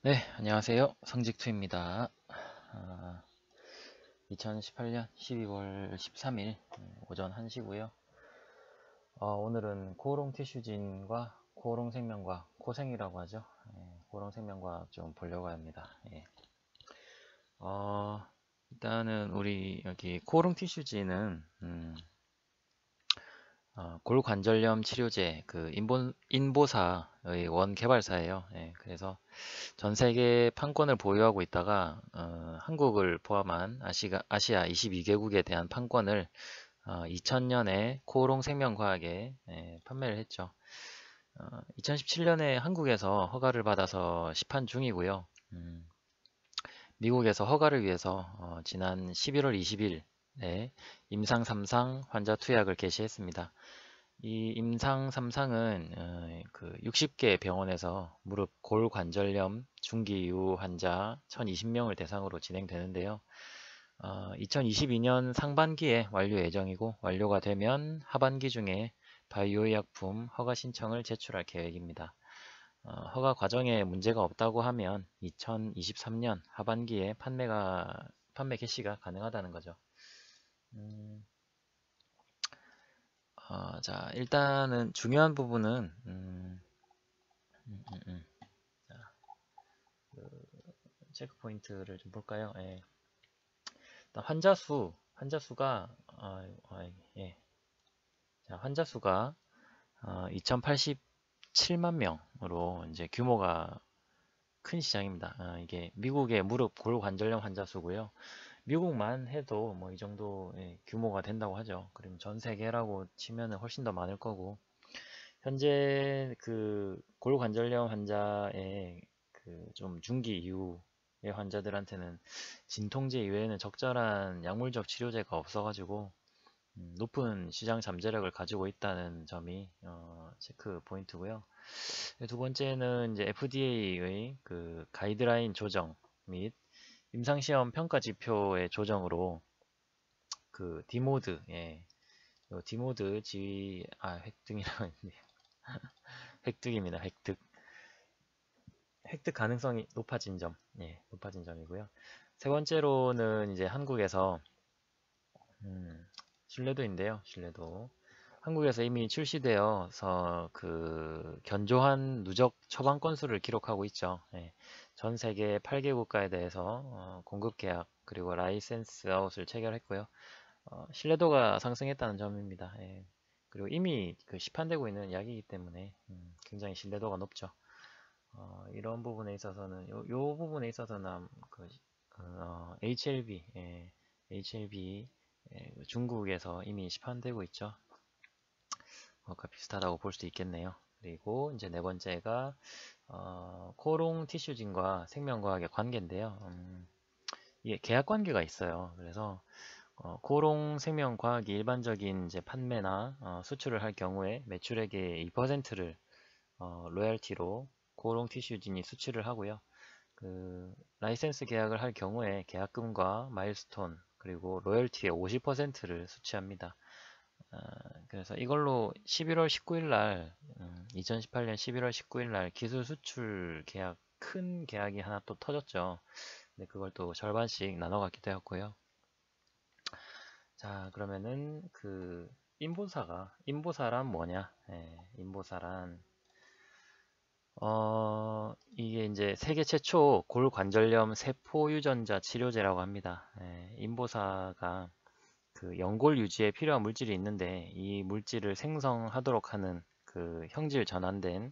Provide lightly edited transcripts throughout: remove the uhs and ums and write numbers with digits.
네, 안녕하세요. 성직투입니다. 2018년 12월 13일 오전 1시고요. 오늘은 코오롱 티슈진과 코오롱 생명과 코생이라고 하죠. 코오롱 생명과 좀 보려고 합니다. 일단은 우리 여기 코오롱 티슈진은 골관절염 치료제 그 인보사의 원 개발사예요. 그래서 전 세계 판권을 보유하고 있다가 한국을 포함한 아시아 22개국에 대한 판권을 2000년에 코오롱 생명과학에 판매를 했죠. 2017년에 한국에서 허가를 받아서 시판 중이고요. 미국에서 허가를 위해서 지난 11월 20일에 임상 3상 환자 투약을 개시했습니다. 이 임상 3상은 그 60개 병원에서 무릎 골관절염 중기 이후 환자 1020명을 대상으로 진행되는데요. 2022년 상반기에 완료 예정이고 완료가 되면 하반기 중에 바이오의약품 허가 신청을 제출할 계획입니다. 허가 과정에 문제가 없다고 하면 2023년 하반기에 판매 개시가 가능하다는 거죠. 자, 일단은 중요한 부분은 자, 그 체크 포인트를 좀 볼까요? 일단 환자 수가 예. 자, 환자 수가 2087만 명으로 이제 규모가 큰 시장입니다. 이게 미국의 무릎 골관절염 환자 수고요. 미국만 해도 뭐 이 정도 규모가 된다고 하죠. 그러면 전 세계라고 치면은 훨씬 더 많을 거고, 현재 그 골관절염 환자의 그 좀 중기 이후의 환자들한테는 진통제 이외에는 적절한 약물적 치료제가 없어가지고 높은 시장 잠재력을 가지고 있다는 점이 체크 포인트고요. 두 번째는 이제 FDA의 그 가이드라인 조정 및 임상시험 평가 지표의 조정으로 그 디모드, 요 디모드 지위, 획득이라고 했네요. 획득입니다. 획득 가능성이 높아진 점, 높아진 점이고요. 세 번째로는 이제 한국에서 신뢰도인데요. 신뢰도. 한국에서 이미 출시되어서 그 견조한 누적 처방 건수를 기록하고 있죠. 전 세계 8개 국가에 대해서 공급 계약 그리고 라이센스 아웃을 체결했고요. 신뢰도가 상승했다는 점입니다. 그리고 이미 그 시판되고 있는 약이기 때문에 굉장히 신뢰도가 높죠. 이런 부분에 있어서는 요 부분에 있어서는 그 HLB, HLB 중국에서 이미 시판되고 있죠. 그것과 비슷하다고 볼 수 있겠네요. 그리고 이제 네 번째가 코오롱 티슈진과 생명과학의 관계인데요. 이게 계약 관계가 있어요. 그래서 코오롱 생명과학이 일반적인 이제 판매나 수출을 할 경우에 매출액의 2%를 로열티로 코오롱 티슈진이 수출을 하고요. 그 라이센스 계약을 할 경우에 계약금과 마일스톤 그리고 로열티의 50%를 수취합니다. 그래서 이걸로 11월 19일 날 2018년 11월 19일 날 기술 수출 계약 큰 계약이 하나 또 터졌죠. 근데 그걸 또 절반씩 나눠 갖게 되었고요. 자, 그러면은 그 인보사란 뭐냐? 인보사란 이게 이제 세계 최초 골관절염 세포 유전자 치료제라고 합니다. 인보사가 그 연골 유지에 필요한 물질이 있는데 이 물질을 생성하도록 하는 그 형질 전환된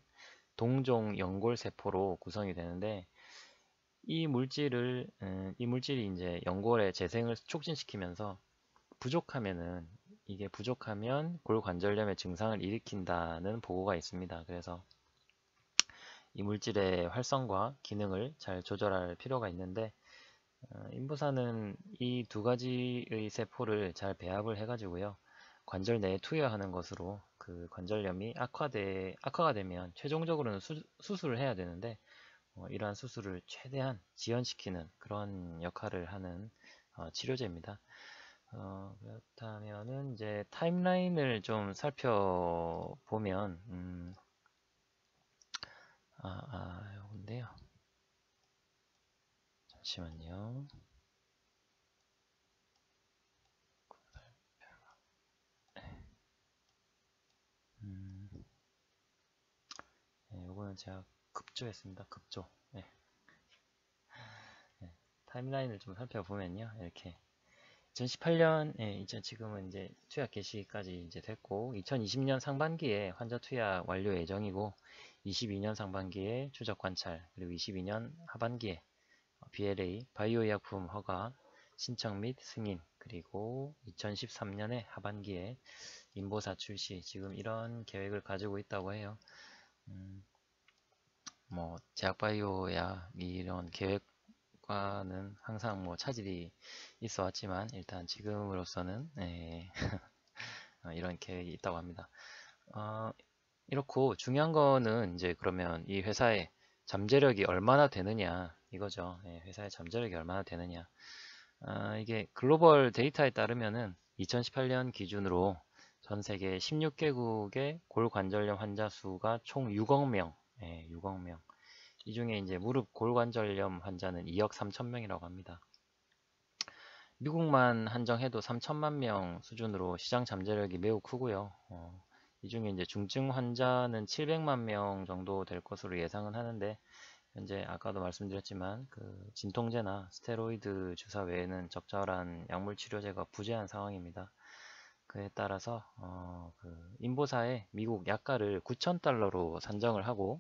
동종 연골 세포로 구성이 되는데 이 물질이 이제 연골의 재생을 촉진시키면서 부족하면 골관절염의 증상을 일으킨다는 보고가 있습니다. 그래서 이 물질의 활성과 기능을 잘 조절할 필요가 있는데 인부사는 이 두 가지의 세포를 잘 배합을 해가지고요. 관절 내에 투여하는 것으로 그 관절염이 악화가 되면 최종적으로는 수술을 해야 되는데 이러한 수술을 최대한 지연시키는 그런 역할을 하는 치료제입니다. 그렇다면은 이제 타임라인을 좀 살펴보면 요건데요. 잠시만요. 요거는 제가 급조했습니다. 급조. 네. 네. 타임라인을 좀 살펴보면요. 이렇게 2018년, 이제 지금은 이제 투약 개시까지 이제 됐고, 2020년 상반기에 환자 투약 완료 예정이고, 22년 상반기에 추적 관찰, 그리고 22년 하반기에 BLA 바이오 의약품 허가 신청 및 승인, 그리고 2013년에 하반기에 인보사 출시, 지금 이런 계획을 가지고 있다고 해요. 뭐 제약바이오야 이런 계획과는 항상 뭐 차질이 있어 왔지만 일단 지금으로서는 이런 계획이 있다고 합니다. 이렇고 중요한 거는 이제 그러면 이 회사의 잠재력이 얼마나 되느냐 이거죠. 회사의 잠재력이 얼마나 되느냐. 이게 글로벌 데이터에 따르면은 2018년 기준으로 전 세계 16개국의 골관절염 환자 수가 총 6억 명, 6억 명. 이 중에 이제 무릎 골관절염 환자는 2억 3천 명이라고 합니다. 미국만 한정해도 3천만 명 수준으로 시장 잠재력이 매우 크고요. 이 중에 이제 중증 환자는 700만 명 정도 될 것으로 예상은 하는데 현재 아까도 말씀드렸지만 그 진통제나 스테로이드 주사 외에는 적절한 약물 치료제가 부재한 상황입니다. 그에 따라서 그 인보사의 미국 약가를 9,000달러로 산정을 하고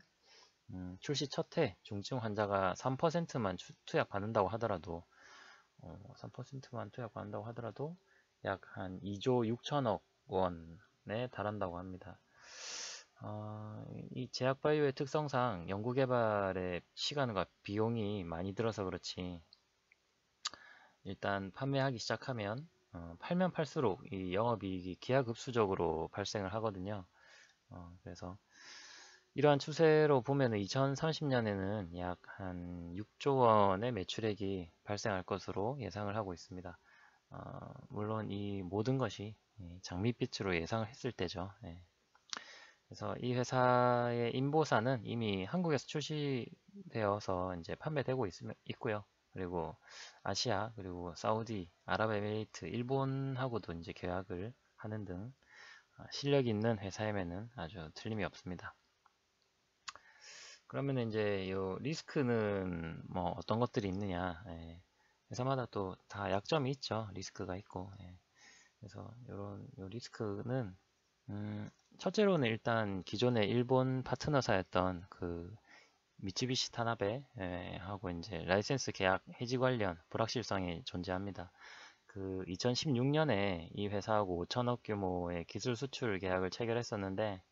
출시 첫 해 중증 환자가 3%만 투약 받는다고 하더라도 3%만 투약 받는다고 하더라도 약 한 2조 6천억 원에 달한다고 합니다. 이 제약바이오의 특성상 연구개발의 시간과 비용이 많이 들어서 그렇지 일단 판매하기 시작하면 팔면 팔수록 이 영업이익이 기하급수적으로 발생을 하거든요. 그래서 이러한 추세로 보면 2030년에는 약 한 6조 원의 매출액이 발생할 것으로 예상을 하고 있습니다. 물론 이 모든 것이 장밋빛으로 예상을 했을 때죠. 그래서 이 회사의 인보사는 이미 한국에서 출시되어서 이제 판매되고 있고요. 그리고 아시아, 그리고 사우디, 아랍에미레이트, 일본하고도 이제 계약을 하는 등 실력 있는 회사임에는 아주 틀림이 없습니다. 그러면 이제 요 리스크는 뭐 어떤 것들이 있느냐. 회사마다 또 다 약점이 있죠. 리스크가 있고. 그래서 요런 요 리스크는 첫째로는 일단 기존의 일본 파트너사였던 그 미쯔비시 타나베 하고 이제 라이센스 계약 해지 관련 불확실성이 존재합니다. 그 2016년에 이 회사하고 5천억 규모의 기술 수출 계약을 체결했었는데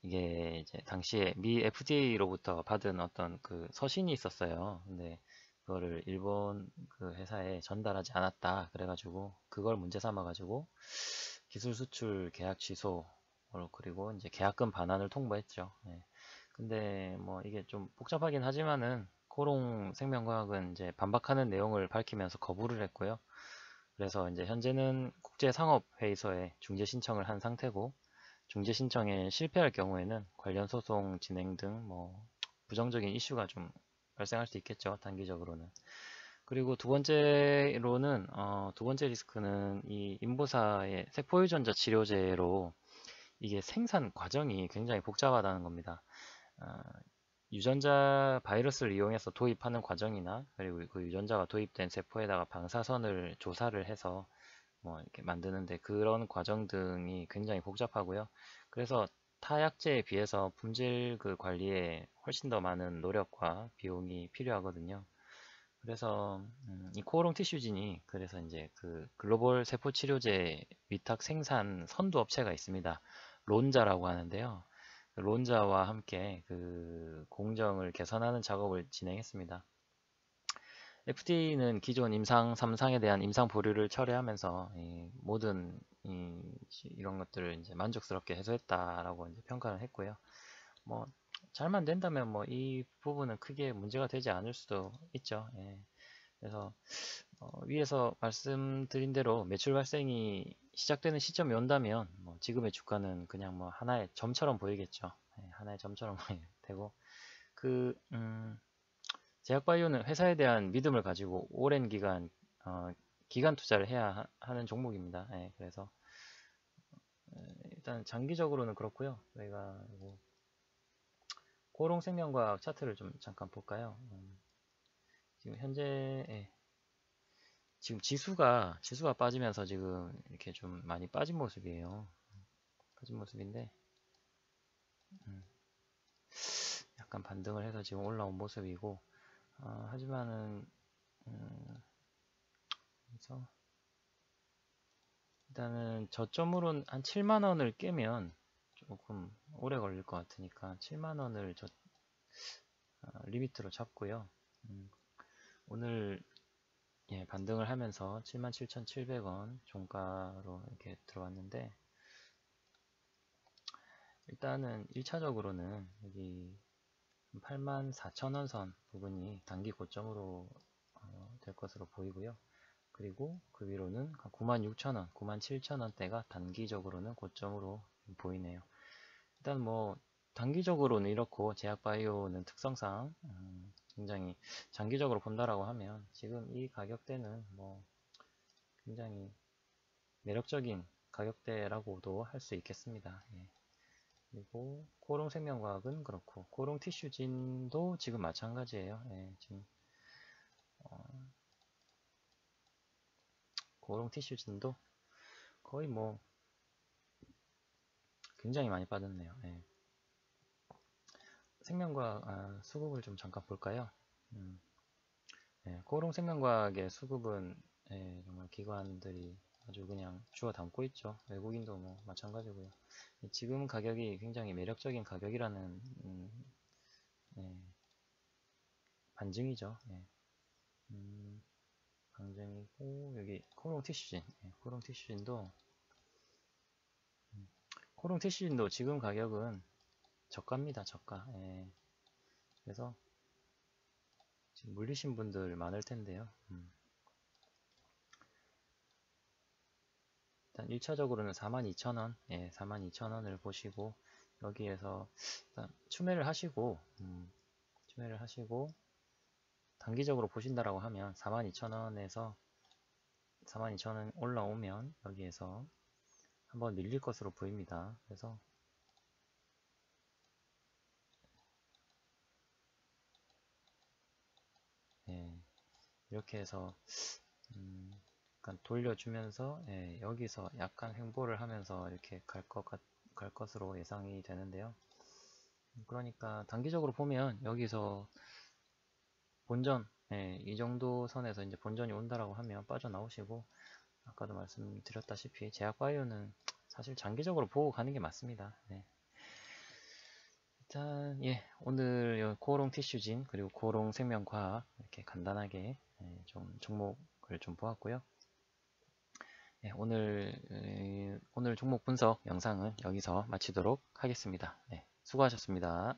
이게 이제 당시에 미 FDA로부터 받은 어떤 그 서신이 있었어요. 근데 그거를 일본 그 회사에 전달하지 않았다. 그래가지고 그걸 문제 삼아가지고 기술 수출 계약 취소 그리고 이제 계약금 반환을 통보했죠. 근데 뭐 이게 좀 복잡하긴 하지만은 코롱 생명과학은 이제 반박하는 내용을 밝히면서 거부를 했고요. 그래서 이제 현재는 국제상업회의소에 중재 신청을 한 상태고 중재 신청에 실패할 경우에는 관련 소송 진행 등 뭐 부정적인 이슈가 좀 발생할 수 있겠죠. 단기적으로는. 그리고 두 번째 리스크는 이 인보사의 세포유전자 치료제로 이게 생산 과정이 굉장히 복잡하다는 겁니다. 유전자 바이러스를 이용해서 도입하는 과정이나 그리고 그 유전자가 도입된 세포에다가 방사선을 조사를 해서 뭐 이렇게 만드는데 그런 과정 등이 굉장히 복잡하고요. 그래서 타약제에 비해서 품질 그 관리에 훨씬 더 많은 노력과 비용이 필요하거든요. 그래서 이 코오롱 티슈진이 그래서 이제 그 글로벌 세포 치료제 위탁 생산 선두 업체가 있습니다. 론자라고 하는데요. 론자와 함께 그 공정을 개선하는 작업을 진행했습니다. FDA는 기존 임상 3상에 대한 임상 보류를 철회하면서 모든 이런 것들을 이제 만족스럽게 해소했다라고 이제 평가를 했고요. 뭐 잘만 된다면 뭐 이 부분은 크게 문제가 되지 않을 수도 있죠. 그래서 위에서 말씀드린 대로 매출 발생이 시작되는 시점이 온다면 뭐 지금의 주가는 그냥 뭐 하나의 점처럼 보이겠죠. 하나의 점처럼 되고 그 제약바이오는 회사에 대한 믿음을 가지고 오랜 기간 기간 투자를 해야 하는 종목입니다. 예, 그래서 일단 장기적으로는 그렇고요. 저희가 코롱생명과학 차트를 좀 잠깐 볼까요? 지금 현재 지금 지수가 빠지면서 지금 이렇게 좀 많이 빠진 모습이에요. 빠진 모습인데 약간 반등을 해서 지금 올라온 모습이고 하지만은 그래서 일단은 저점으로는 한 7만 원을 깨면 조금 오래 걸릴 것 같으니까 7만 원을 리미트로 잡고요. 오늘 반등을 하면서 77,700원 종가로 이렇게 들어왔는데 일단은 1차적으로는 여기 84,000원 선 부분이 단기 고점으로 될 것으로 보이고요. 그리고 그 위로는 96,000원, 97,000원대가 단기적으로는 고점으로 보이네요. 일단 뭐 단기적으로는 이렇고 제약바이오는 특성상 굉장히 장기적으로 본다라고 하면 지금 이 가격대는 뭐 굉장히 매력적인 가격대라고도 할 수 있겠습니다. 예. 그리고 코롱생명과학은 그렇고 코롱티슈진도 지금 마찬가지예요. 예, 지금 코롱티슈진도 거의 뭐 굉장히 많이 빠졌네요. 예. 생명과학 수급을 좀 잠깐 볼까요? 예, 코롱생명과학의 수급은 정말 기관들이 아주 그냥 주워 담고 있죠. 외국인도 뭐 마찬가지고요. 지금 가격이 굉장히 매력적인 가격이라는 예, 반증이죠. 예. 반증이고 여기 코롱티슈진, 코롱티슈진도 지금 가격은 저가입니다. 저가. 예. 그래서 지금 물리신 분들 많을 텐데요. 일단 1차적으로는 42,000원, 42,000원을 보시고 여기에서 일단 추매를 하시고 단기적으로 보신다라고 하면 42,000원에서 42,000원 올라오면 여기에서 한번 밀릴 것으로 보입니다. 그래서 이렇게 해서 약간 돌려주면서 여기서 약간 횡보를 하면서 이렇게 갈 것으로 예상이 되는데요. 그러니까 단기적으로 보면 여기서 본전 이 정도 선에서 이제 본전이 온다라고 하면 빠져나오시고 아까도 말씀드렸다시피 제약바이오는 사실 장기적으로 보고 가는 게 맞습니다. 일단 오늘 코오롱 티슈진 그리고 코오롱 생명과학 이렇게 간단하게 좀 종목을 좀 보았고요. 오늘 종목 분석 영상은 여기서 마치도록 하겠습니다. 수고하셨습니다.